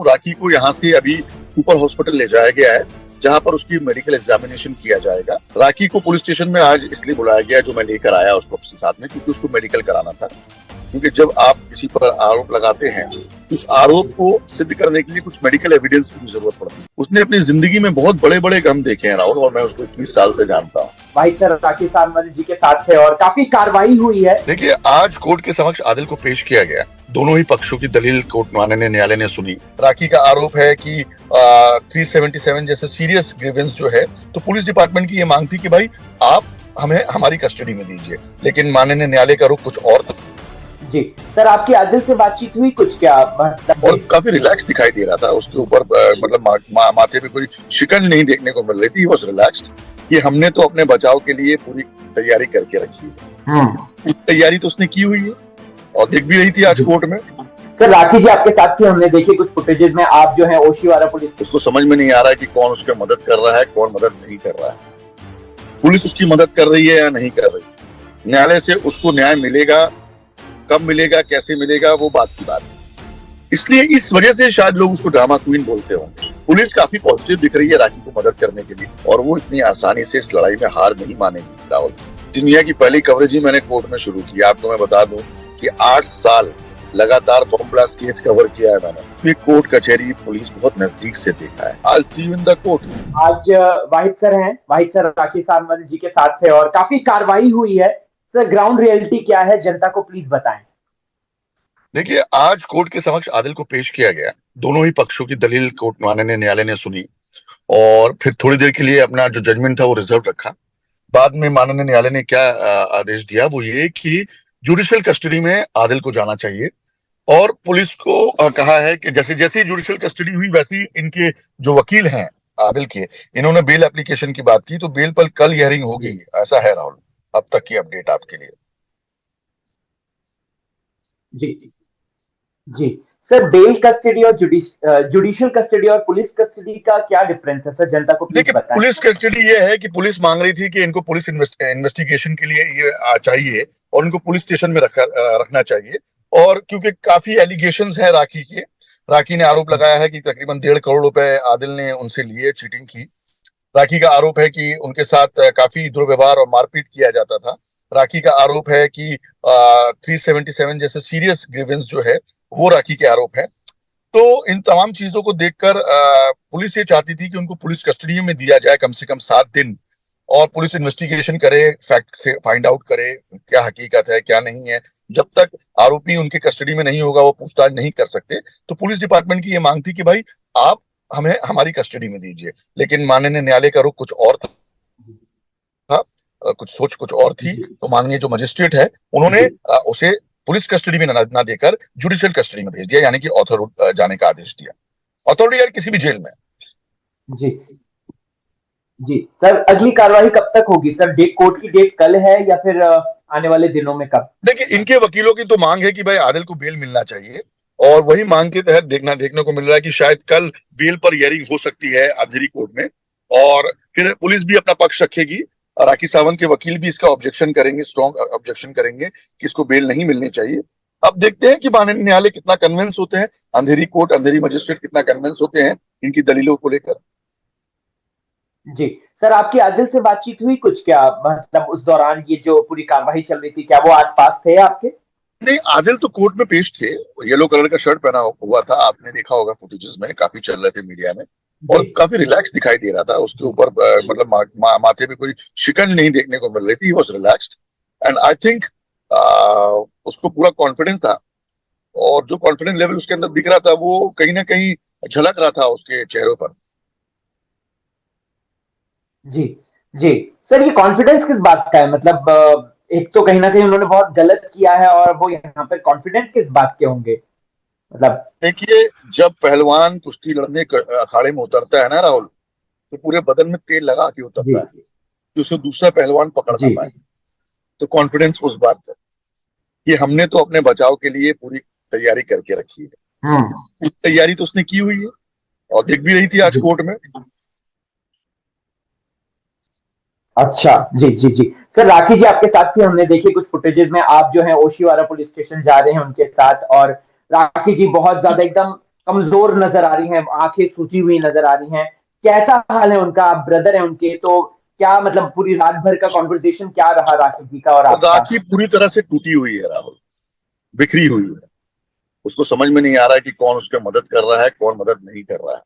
राखी को यहाँ से अभी ऊपर हॉस्पिटल ले जाया गया है, जहाँ पर उसकी मेडिकल एग्जामिनेशन किया जाएगा। राखी को पुलिस स्टेशन में आज इसलिए बुलाया गया, जो मैं लेकर आया उसको अपने साथ में, क्योंकि उसको मेडिकल कराना था। क्योंकि जब आप किसी पर आरोप लगाते हैं तो उस आरोप को सिद्ध करने के लिए कुछ मेडिकल एविडेंस की जरूरत पड़ती है। उसने अपनी जिंदगी में बहुत बड़े बड़े गम देखे हैं राहुल, और मैं उसको 21 साल से जानता हूँ। भाई सर राखी सावंत जी के साथ थे और काफी कार्रवाई हुई है। देखिए, आज कोर्ट के समक्ष आदिल को पेश किया गया। दोनों ही पक्षों की दलील कोर्ट माननीय न्यायालय ने सुनी। राखी का आरोप है कि 377 जैसे सीरियस ग्रीवेंस जो है, तो पुलिस डिपार्टमेंट की ये मांग थी कि भाई आप हमें हमारी कस्टडी में दीजिए, लेकिन माननीय न्यायालय का रुख कुछ और था। जी सर, आपकी आदिल से बातचीत हुई कुछ क्या? और काफी रिलैक्स दिखाई दे रहा था। उसके ऊपर मतलब माथे पे कोई शिकन नहीं देखने को मिल रही थी। वॉज रिलैक्स्ड कि हमने तो अपने बचाव के लिए पूरी तैयारी करके रखी है। तैयारी तो उसने की हुई है और दिख भी रही थी आज कोर्ट में। सर राखी जी आपके साथ थी, हमने देखे कुछ फुटेजेस में, आप जो है ओशीवारा पुलिस, उसको समझ में नहीं आ रहा है कि कौन उसकी मदद कर रहा है, कौन मदद नहीं कर रहा है। पुलिस उसकी मदद कर रही है या नहीं कर रही है। न्यायालय से उसको न्याय मिलेगा, कब मिलेगा, कैसे मिलेगा, वो बात की बात है। इसलिए इस वजह से शायद लोग उसको ड्रामा क्वीन बोलते होंगे। पुलिस काफी पॉजिटिव दिख रही है राखी को मदद करने के लिए, और वो इतनी आसानी से इस लड़ाई में हार नहीं मानेगी राहुल। दुनिया की पहली कवरेज ही मैंने कोर्ट में शुरू की। आपको मैं बता दूं कि 8 साल लगातार बॉम्ब ब्लास्ट केस कवर किया है मैंने। कोर्ट कचहरी पुलिस बहुत नजदीक से देखा है। आज सी यू इन द कोर्ट। आज वाहिद सर हैं, वाहिद सर राखी सावंत जी के साथ थे और काफी कार्रवाई हुई है। सर ग्राउंड रियलिटी क्या है, जनता को प्लीज बताएं। देखिए, आज कोर्ट के समक्ष आदिल को पेश किया गया। दोनों ही पक्षों की दलील कोर्ट माननीय न्यायालय ने सुनी और फिर थोड़ी देर के लिए अपना जो जजमेंट था वो रिजर्व रखा। बाद में माननीय न्यायालय ने क्या आदेश दिया, वो ये कि जुडिशियल कस्टडी में आदिल को जाना चाहिए, और पुलिस को कहा है कि जैसे जैसे जुडिशियल कस्टडी हुई वैसे इनके जो वकील हैं आदिल के, इन्होंने बेल एप्लीकेशन की बात की, तो बेल पर कल हियरिंग होगी, ऐसा है राहुल अब तक की अपडेट आपके लिए। जी जी सर, बेल कस्टडी और जुडिशियल कस्टडी और पुलिस कस्टडी का क्या डिफरेंस है सर, जनता को प्लीज बताएं। पुलिस कस्टडी ये है कि पुलिस मांग रही थी कि इनको पुलिस इन्वेस्टिगेशन के लिए ये चाहिए और इनको पुलिस स्टेशन में रखना चाहिए। और क्योंकि काफी एलिगेशंस है राखी ने आरोप लगाया है कि तकरीबन 1.5 करोड़ रुपए आदिल ने उनसे लिए, चीटिंग की। राखी का आरोप है कि उनके साथ काफी दुर्व्यवहार और मारपीट किया जाता था। राखी का आरोप है कि 377 जैसे सीरियस ग्रीवेंस जो है वो राखी के आरोप है। तो इन तमाम चीजों को देखकर पुलिस ये चाहती थी कि उनको पुलिस कस्टडी में दिया जाए कम से कम 7 दिन, और पुलिस इन्वेस्टिगेशन करे, फैक्ट से फाइंड आउट करे क्या हकीकत है क्या नहीं है। जब तक आरोपी उनके कस्टडी में नहीं होगा वो पूछताछ नहीं कर सकते। तो पुलिस डिपार्टमेंट की ये मांग थी कि भाई आप हमें हमारी कस्टडी में दीजिए, लेकिन माननीय न्यायालय का रुख कुछ और था, कुछ सोच कुछ और थी। तो माननीय जो मजिस्ट्रेट है उन्होंने उसे पुलिस कस्टडी में ना देकर जुडिशियल कस्टडी में भेज दिया, यानी कि ऑथर जाने का आदेश दिया। अथॉरिटी यार किसी भी जेल में। जी जी सर, अगली कार्रवाई कब तक होगी सर? कोर्ट की डेट कल है या फिर आने वाले दिनों में कब? देखिए, इनके वकीलों की तो मांग है कि भाई आदिल को बेल मिलना चाहिए, और वही मांग के तहत देखने को मिल रहा है कि शायद कल बेल पर हियरिंग हो सकती है अंधेरी कोर्ट में, और फिर पुलिस भी अपना पक्ष रखेगी। राखी सावंत के वकील भी इसका ऑब्जेक्शन करेंगे, स्ट्रॉन्ग ऑब्जेक्शन करेंगे कि इसको बेल नहीं मिलनी चाहिए। अब देखते हैं कि माननीय न्यायालय कितना कन्विंस होते हैं, अंधेरी मजिस्ट्रेट कितना कन्विंस होते हैं इनकी दलीलों को लेकर। जी सर, आपकी आदिल से बातचीत हुई कुछ क्या, मतलब उस दौरान ये जो पूरी कार्रवाई चल रही थी, क्या वो आसपास थे आपके? नहीं, आदिल तो कोर्ट में पेश थे। येलो कलर का शर्ट पहना हुआ था, आपने देखा होगा फुटेजेस में, काफी चल रहे थे मीडिया में, और काफी रिलैक्स दिखाई दे रहा था। उसके ऊपर मतलब माथे पे कोई शिकन नहीं देखने को मिल रही थी। Was relaxed and I think उसको पूरा कॉन्फिडेंस था, और जो कॉन्फिडेंस लेवल उसके अंदर दिख रहा था वो कहीं ना कहीं झलक रहा था उसके चेहरों पर। जी जी सर, ये कॉन्फिडेंस किस बात का है? मतलब एक तो कहीं ना कहीं उन्होंने बहुत गलत किया है, और वो यहाँ पर कॉन्फिडेंट किस बात के होंगे? मतलब देखिए, जब पहलवान कुश्ती लड़ने अखाड़े में उतरता है ना राहुल, तो पूरे बदन में तेल लगा के उतरता है कि उसे दूसरा पहलवान पकड़ ना पाए। तो कॉन्फिडेंस उस बात है कि हमने तो अपने बचाव के लिए पूरी तैयारी करके रखी है। तैयारी तो उसने की हुई है और दिख भी रही थी आज कोर्ट में। अच्छा, जी जी जी सर, राखी जी आपके साथ थी, हमने देखे कुछ फुटेजेस में, आप जो है ओशीवारा पुलिस स्टेशन जा रहे हैं उनके साथ, और राखी जी बहुत ज्यादा एकदम कमजोर नजर आ रही हैं, आंखें सूजी हुई नजर आ रही हैं। कैसा हाल है उनका? आप ब्रदर है उनके, तो क्या मतलब पूरी रात भर का कॉन्वर्सेशन क्या रहा राखी जी का और आपका? राखी पूरी तरह से टूटी हुई है राहुल, बिखरी हुई है। उसको समझ में नहीं आ रहा है कि कौन उसकी मदद कर रहा है, कौन मदद नहीं कर रहा है।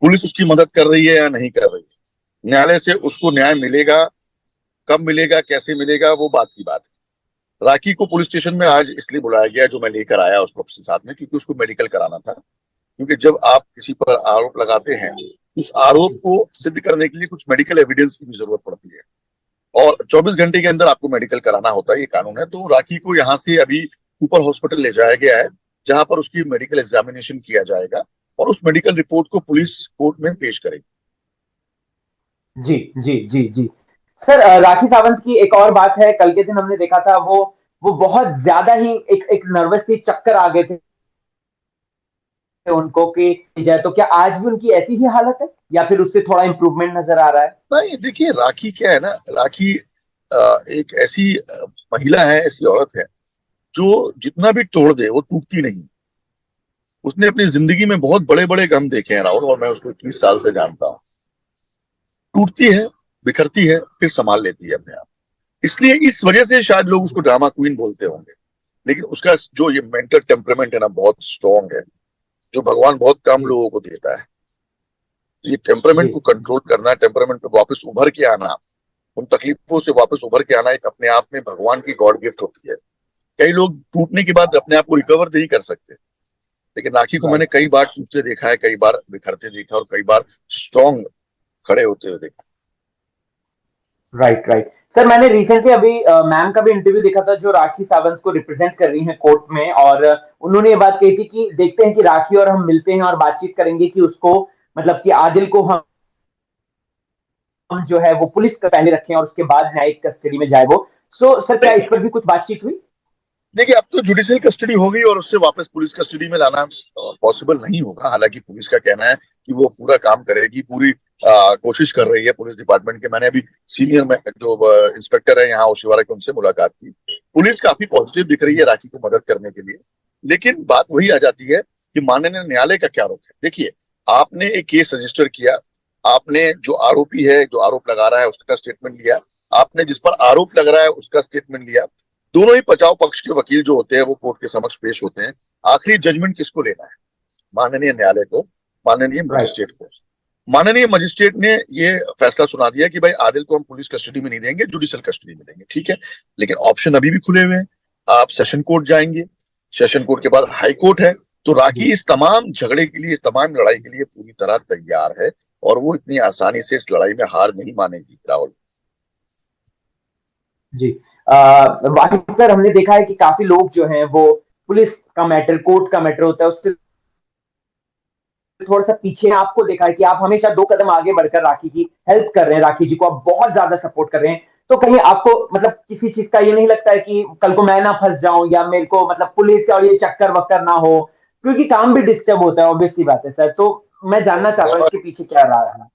पुलिस उसकी मदद कर रही है या नहीं कर रही है, न्यायालय से उसको न्याय मिलेगा, कब मिलेगा, कैसे मिलेगा, वो बात की बात है। राखी को पुलिस स्टेशन में आज इसलिए बुलाया गया, जो मैं लेकर आया उसको अपने साथ में, क्योंकि उसको मेडिकल कराना था। क्योंकि जब आप किसी पर आरोप लगाते हैं, उस आरोप को सिद्ध करने के लिए कुछ मेडिकल एविडेंस की भी जरूरत पड़ती है, और 24 घंटे के अंदर आपको मेडिकल कराना होता है, ये कानून है। तो राखी को यहाँ से अभी ऊपर हॉस्पिटल ले जाया गया है, जहां पर उसकी मेडिकल एग्जामिनेशन किया जाएगा, और उस मेडिकल रिपोर्ट को पुलिस कोर्ट में पेश करेगी। जी जी जी जी। सर, राखी सावंत की एक और बात है, कल के दिन हमने देखा था वो बहुत ज्यादा ही एक एक नर्वस थी, चक्कर आ गए थे उनको कि जाए, तो क्या आज भी उनकी ऐसी ही हालत है या फिर उससे थोड़ा इंप्रूवमेंट नजर आ रहा है? नहीं, देखिए राखी क्या है ना, राखी एक ऐसी महिला है, ऐसी औरत है जो जितना भी तोड़ दे वो टूटती नहीं। उसने अपनी जिंदगी में बहुत बड़े बड़े गम देखे हैं राहुल, और मैं उसको 21 साल से जानता हूँ। टूटती है, बिखरती है, फिर संभाल लेती है अपने आप। इसलिए इस वजह से शायद लोग उसको ड्रामा क्वीन बोलते होंगे। लेकिन उसका जो ये मेंटल टेम्परामेंट है ना, बहुत स्ट्रांग है, जो भगवान बहुत कम जी लोगों को देता है। तो ये जी टेम्परामेंट को कंट्रोल करना, टेम्परामेंट पे वापस उभर के आना, उन तकलीफों से वापस उभर के आना, एक अपने आप में भगवान की गॉड गिफ्ट होती है। कई लोग टूटने के बाद अपने आप को रिकवर नहीं कर सकते, लेकिन राखी को मैंने राइट कई बार टूटते देखा है, कई बार बिखरते देखा, और कई बार स्ट्रांग खड़े होते हुए देखा। Right right. सर, मैंने रिसेंटली अभी मैम का भी इंटरव्यू देखा था जो राखी सावंत को रिप्रेजेंट कर रही हैं कोर्ट में, और उन्होंने ये बात कही थी कि देखते हैं कि राखी और हम मिलते हैं और बातचीत करेंगे कि उसको मतलब कि आदिल को हम जो है वो पुलिस का पहले रखें और उसके बाद न्यायिक कस्टडी में जाए वो। सो सर, क्या इस पर भी कुछ बातचीत हुई? देखिए, अब तो जुडिशियल कस्टडी हो गई और उससे वापस पुलिस कस्टडी में लाना पॉसिबल नहीं होगा। हालांकि पुलिस का कहना है कि वो पूरा काम करेगी, पूरी कोशिश कर रही है पुलिस डिपार्टमेंट के। मैंने अभी सीनियर में जो इंस्पेक्टर है यहाँ ओशिवारा के, उनसे मुलाकात की। पुलिस काफी पॉजिटिव दिख रही है राखी को मदद करने के लिए। लेकिन बात वही आ जाती है कि माननीय न्यायालय का क्या रुख है। देखिए, आपने एक केस रजिस्टर किया, आपने जो आरोपी है, जो आरोप लगा रहा है, उसका स्टेटमेंट लिया, आपने जिस पर आरोप लग रहा है उसका स्टेटमेंट लिया। दोनों ही बचाव पक्ष के वकील जो होते हैं वो कोर्ट के समक्ष पेश होते हैं। आखिरी जजमेंट किसको लेना है? माननीय न्यायालय को, माननीय राइट मजिस्ट्रेट को। माननीय मजिस्ट्रेट ने ये फैसला सुना दिया कि भाई आदिल को हम पुलिस कस्टडी में नहीं देंगे, जुडिशियल कस्टडी में देंगे। ठीक है, लेकिन ऑप्शन अभी भी खुले हुए हैं। आप सेशन कोर्ट जाएंगे, सेशन कोर्ट के बाद हाई कोर्ट है। तो जी राखी इस तमाम झगड़े के लिए, इस तमाम लड़ाई के लिए पूरी तरह तैयार है, और वो इतनी आसानी से इस लड़ाई में हार नहीं मानेगी राहुल। जी। वाहिद सर, हमने देखा है कि काफी लोग जो हैं वो पुलिस का मैटर, कोर्ट का मैटर होता है उससे थोड़ा सा पीछे हैं। आपको देखा है कि आप हमेशा 2 कदम आगे बढ़कर राखी की हेल्प कर रहे हैं, राखी जी को आप बहुत ज्यादा सपोर्ट कर रहे हैं। तो कहीं आपको मतलब किसी चीज का ये नहीं लगता है कि कल को मैं ना फंस जाऊं या मेरे को मतलब पुलिस और ये चक्कर वक्कर ना हो? क्योंकि काम भी डिस्टर्ब होता है, ऑब्वियस सी बात है सर। तो मैं जानना चाहता हूँ बहुत इसके पीछे क्या रहा है?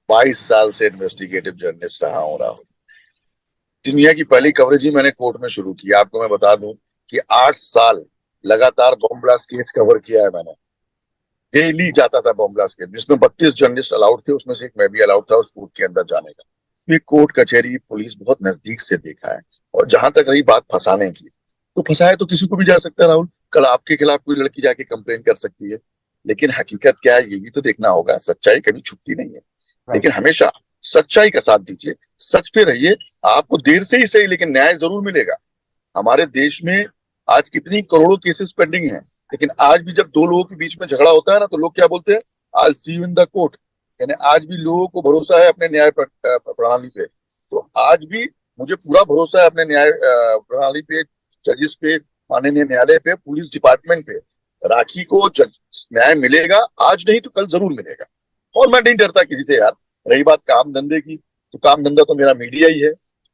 22 साल से इन्वेस्टिगेटिव जर्नलिस्ट रहा हूं राहुल। दुनिया की पहली कवरेज ही मैंने कोर्ट में शुरू की। आपको मैं बता दूं कि 8 साल लगातार बॉम्ब ब्लास्ट केस कवर किया है मैंने। डेली जाता था बॉम्ब ब्लास्ट केस, जिसमें 32 जर्नलिस्ट अलाउड थे, उसमें से एक मैं भी अलाउड था उस कोर्ट के अंदर जाने का। ये कोर्ट कचहरी पुलिस बहुत नजदीक से देखा है। और जहां तक रही बात फंसाने की, तो फंसाया तो किसी को भी जा सकता है राहुल। कल आपके खिलाफ कोई लड़की जाके कंप्लेन कर सकती है। लेकिन हकीकत क्या है ये भी तो देखना होगा। सच्चाई कभी छुपती नहीं है, लेकिन राइट हमेशा सच्चाई का साथ दीजिए, सच पे रहिए। आपको देर से ही सही, लेकिन न्याय जरूर मिलेगा। हमारे देश में आज कितनी करोड़ों केसेस पेंडिंग हैं, लेकिन आज भी जब दो लोगों के बीच में झगड़ा होता है ना, तो लोग क्या बोलते हैं? आई सी यू इन द कोर्ट। यानी आज भी लोगों को भरोसा है अपने न्याय प्रणाली पे। तो आज भी मुझे पूरा भरोसा है अपने न्याय प्रणाली पे, जजेस पे, माननीय न्यायालय पे, पुलिस डिपार्टमेंट पे। राखी को न्याय मिलेगा, आज नहीं तो कल जरूर मिलेगा। और मैं नहीं डरता किसी से यार। रही बात काम धंधे की, तो काम धंधा तो मेरा मीडिया ही है।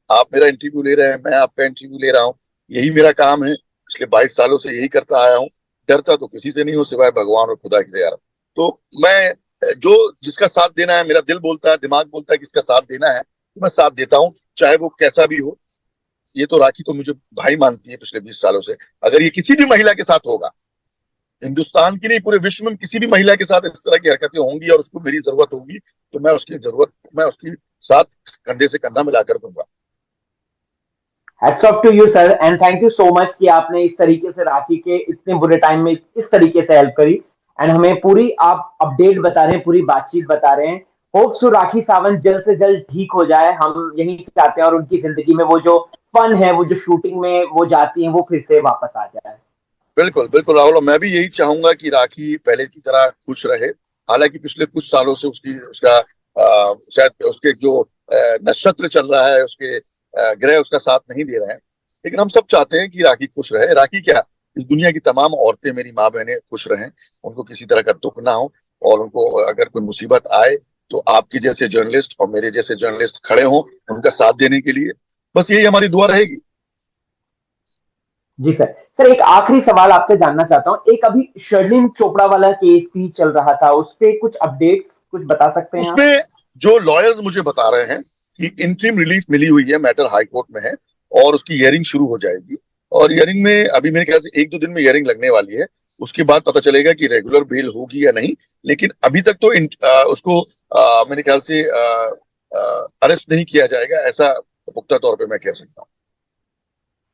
आप मेरा इंटरव्यू ले रहे हैं, मैं आपका इंटरव्यू ले रहा हूँ, यही मेरा काम है। पिछले 22 सालों से यही करता आया हूँ। डरता तो किसी से नहीं हो सिवाय भगवान और खुदा से यार। तो मैं जो जिसका साथ देना है, मेरा दिल बोलता है, दिमाग बोलता है किसका साथ देना है, तो मैं साथ देता हूँ, चाहे वो कैसा भी हो। ये तो राखी तो मुझे भाई मानती है पिछले 20 सालों से। अगर ये किसी भी महिला के साथ होगा हिंदुस्तान की नहीं, पूरे विश्व में किसी भी महिला के साथ इस तरह की हरकतें होंगी और उसको मेरी जरूरत होगी तो मैं उसकी साथ कंधे से कंधा मिलाकर दूंगा। Hats off to you sir, and thank you so much कि आपने इस तरीके से राखी के इतने बुरे टाइम में इस तरीके से हेल्प करी, एंड हमें पूरी आप अपडेट बता रहे हैं, पूरी बातचीत बता रहे हैं। होप सो राखी सावंत जल्द से जल्द ठीक हो जाए, हम यही चाहते हैं, और उनकी जिंदगी में वो जो फन है, वो जो शूटिंग में वो जाती है, वो फिर से वापस आ जाए। बिल्कुल बिल्कुल राहुल, मैं भी यही चाहूंगा कि राखी पहले की तरह खुश रहे। हालांकि पिछले कुछ सालों से उसका शायद उसके जो नक्षत्र चल रहा है, उसके ग्रह उसका साथ नहीं दे रहे हैं, लेकिन हम सब चाहते हैं कि राखी खुश रहे। राखी क्या, इस दुनिया की तमाम औरतें, मेरी माँ बहनें खुश रहें, उनको किसी तरह का दुख ना हो, और उनको अगर कोई मुसीबत आए तो आपके जैसे जर्नलिस्ट और मेरे जैसे जर्नलिस्ट खड़े हों उनका साथ देने के लिए। बस यही हमारी दुआ रहेगी। जी सर। सर एक आखिरी सवाल आपसे जानना चाहता हूँ, एक अभी शर्लिन चोपड़ा वाला केस भी चल रहा था, उस पे कुछ अपडेट्स कुछ बता सकते हैं आप? उसमें जो लॉयर्स मुझे बता रहे हैं कि इंटरिम रिलीफ मिली हुई है, मैटर हाई कोर्ट में है और उसकी हियरिंग शुरू हो जाएगी। और हियरिंग में अभी मेरे ख्याल से 1-2 दिन में हियरिंग लगने वाली है। उसके बाद पता चलेगा कि रेगुलर बेल होगी या नहीं। लेकिन अभी तक तो उसको मेरे ख्याल से अरेस्ट नहीं किया जाएगा, ऐसा पुख्ता तौर पे मैं कह सकता हूँ।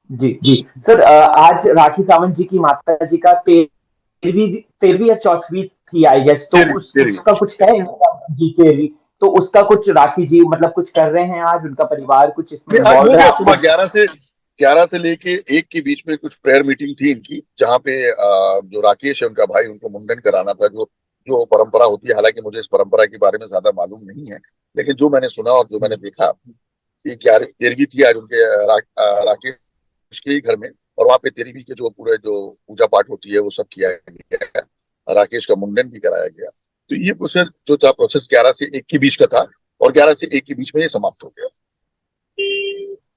जी जी सर, आज राखी सावंत जी की माता जी का 13वीं या 14वीं थी आई गेस, तो तेरी उस तेरी उसका कुछ है जी 13वीं, तो उसका कुछ राखी जी मतलब कुछ कर रहे हैं आज, उनका परिवार कुछ इसमें ये आज हो इन्वॉल्व है गया, आपको? सुबह 11 से लेके 1 के बीच में कुछ प्रेयर मीटिंग थी इनकी, जहाँ पे जो राकेश है उनका भाई, उनको मुंडन कराना था, जो जो परंपरा होती है। हालांकि मुझे इस परंपरा के बारे में ज्यादा मालूम नहीं है, लेकिन जो मैंने सुना और जो मैंने देखा, ये 13वीं थी आज उनके राकेश के ही घर में। और वहाँ पे 13वीं के जो पूरे जो पूजा पाठ होती है वो सब किया गया, राकेश का मुंडन भी कराया गया। तो ये प्रोसेस जो था, प्रोसेस 11 से 1 के बीच का था, और 11 से 1 के बीच में ये समाप्त हो गया।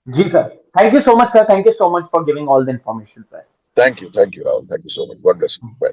जी sir, thank you so much sir, thank you so much for giving all the information sir. Thank you Rahul, thank you so much, God bless you, bye.